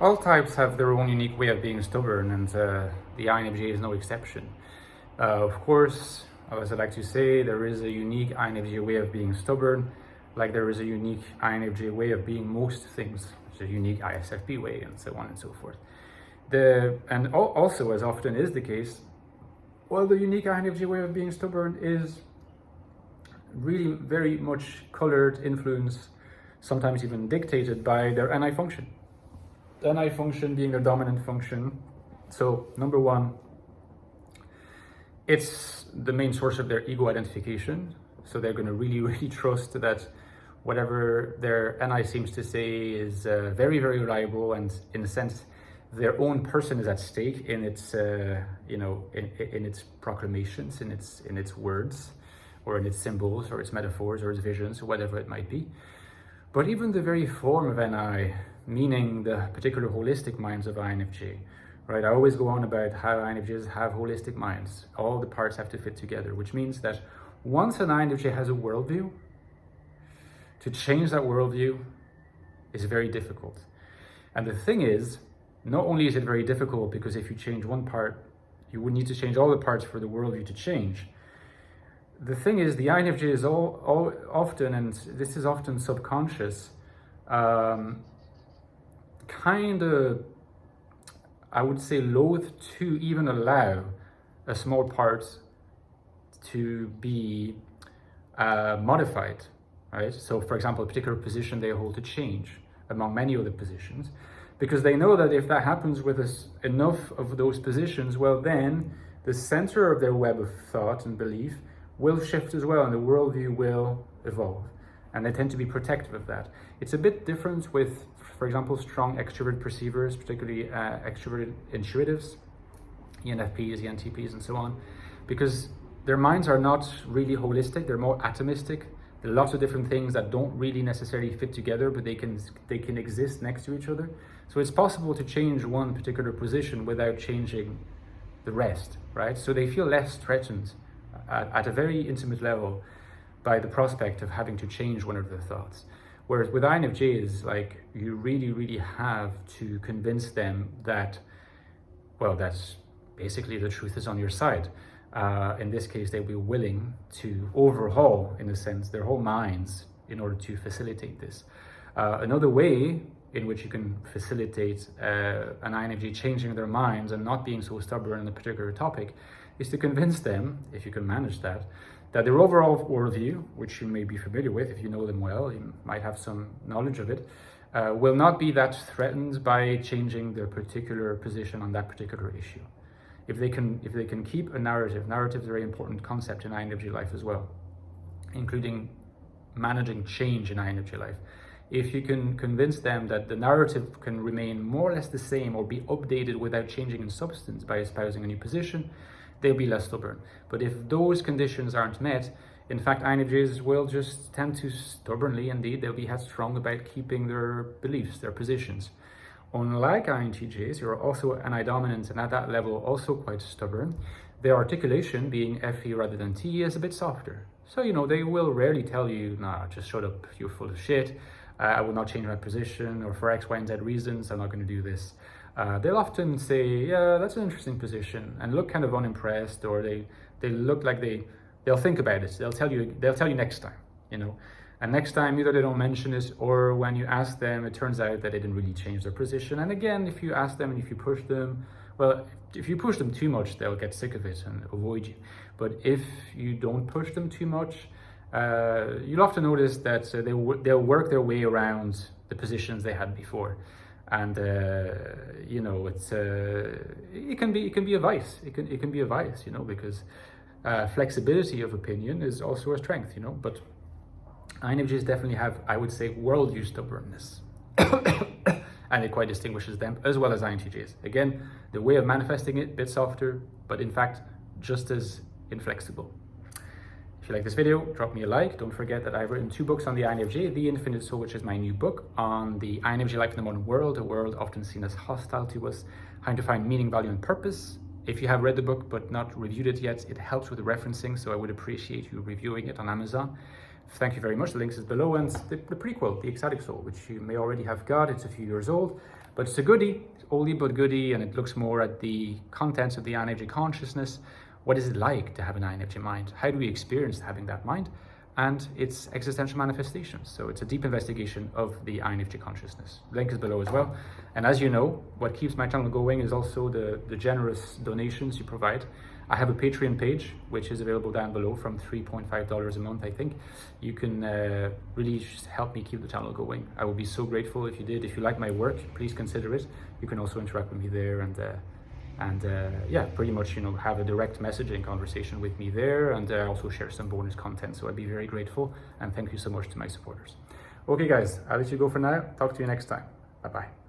All types have their own unique way of being stubborn, and the INFJ is no exception. Of course, as I like to say, there is a unique INFJ way of being stubborn, like there is a unique INFJ way of being most things. There's a unique ISFP way, and so on and so forth. Also, as often is the case, well, the unique INFJ way of being stubborn is really very much colored, influenced, sometimes even dictated by their NI function. The NI function being their dominant function. So number one, it's the main source of their ego identification. So they're going to really trust that whatever their NI seems to say is very reliable, and in a sense, their own person is at stake in its, in its proclamations, in its words, or in its symbols, or its metaphors, or its visions, or whatever it might be. But even the very form of NI, meaning the particular holistic minds of INFJ, right? I always go on about how INFJs have holistic minds. All the parts have to fit together, which means that once an INFJ has a worldview, to change that worldview is very difficult. And the thing is, not only is it very difficult because if you change one part, you would need to change all the parts for the worldview to change. The thing is, the INFJ is all often, and this is often subconscious, kind of, I would say, loath to even allow a small part to be modified, right? So, for example, a particular position they hold to change among many other positions, because they know that if that happens with enough of those positions, well, then the center of their web of thought and belief will shift as well, and the worldview will evolve. And they tend to be protective of that. It's a bit different with, for example, strong extrovert perceivers, particularly extroverted intuitives, ENFPs, ENTPs, and so on, because their minds are not really holistic, they're more atomistic. There are lots of different things that don't really necessarily fit together, but they can exist next to each other. So it's possible to change one particular position without changing the rest, right? So they feel less threatened at a very intimate level by the prospect of having to change one of their thoughts. Whereas with INFJs, like, you really have to convince them that, well, that's basically the truth is on your side. In this case, they'll be willing to overhaul, in a sense, their whole minds in order to facilitate this. Another way in which you can facilitate an INFJ changing their minds and not being so stubborn on a particular topic is to convince them, if you can manage that their overall worldview, which you may be familiar with if you know them well, you might have some knowledge of it, will not be that threatened by changing their particular position on that particular issue. If they can keep a narrative is a very important concept in INFJ life as well, including managing change in INFJ life. If you can convince them that the narrative can remain more or less the same or be updated without changing in substance by espousing a new position, they'll be less stubborn. But if those conditions aren't met, in fact, INFJs will just tend to stubbornly, indeed, they'll be headstrong about keeping their beliefs, their positions. Unlike INTJs, who are also NI dominant and at that level also quite stubborn, their articulation, being FE rather than T, is a bit softer. So, they will rarely tell you, nah, just shut up, you're full of shit, I will not change my position, or for X, Y, and Z reasons, I'm not going to do this. They'll often say, yeah, that's an interesting position, and look kind of unimpressed, or they look like they'll think about it. They'll tell you next time, And next time, either they don't mention it, or when you ask them, it turns out that they didn't really change their position. And again, if you ask them and if you push them, well, if you push them too much, they'll get sick of it and avoid you. But if you don't push them too much, you'll often notice that they'll work their way around the positions they had before. And it can be a vice. It can be a vice, because flexibility of opinion is also a strength, But INFJs definitely have, I would say, worldview stubbornness, and it quite distinguishes them as well as INTJs. Again, the way of manifesting it, a bit softer, but in fact, just as inflexible. If you like this video, drop me a like. Don't forget that I've written 2 books on the INFJ, The Infinite Soul, which is my new book, on the INFJ life in the modern world, a world often seen as hostile to us, how to find meaning, value, and purpose. If you have read the book but not reviewed it yet, it helps with the referencing, so I would appreciate you reviewing it on Amazon. thank you very much. The links is below, and the prequel, the Ecstatic Soul, which you may already have got. It's a few years old, but it's a goodie, it's oldie but goodie, and it looks more at the contents of the INFJ consciousness. What is it like to have an INFJ mind? How do we experience having that mind? And its existential manifestations. So it's a deep investigation of the INFJ consciousness. Link is below as well. And as you know, what keeps my channel going is also the generous donations you provide. I have a Patreon page, which is available down below from $3.5 a month, I think. You can really just help me keep the channel going. I would be so grateful if you did. If you like my work, please consider it. You can also interact with me there and yeah, pretty much, you know, have a direct messaging conversation with me there, and also share some bonus content. So I'd be very grateful, and thank you so much to my supporters. Okay guys, I'll let you go for now. Talk to you next time. Bye bye.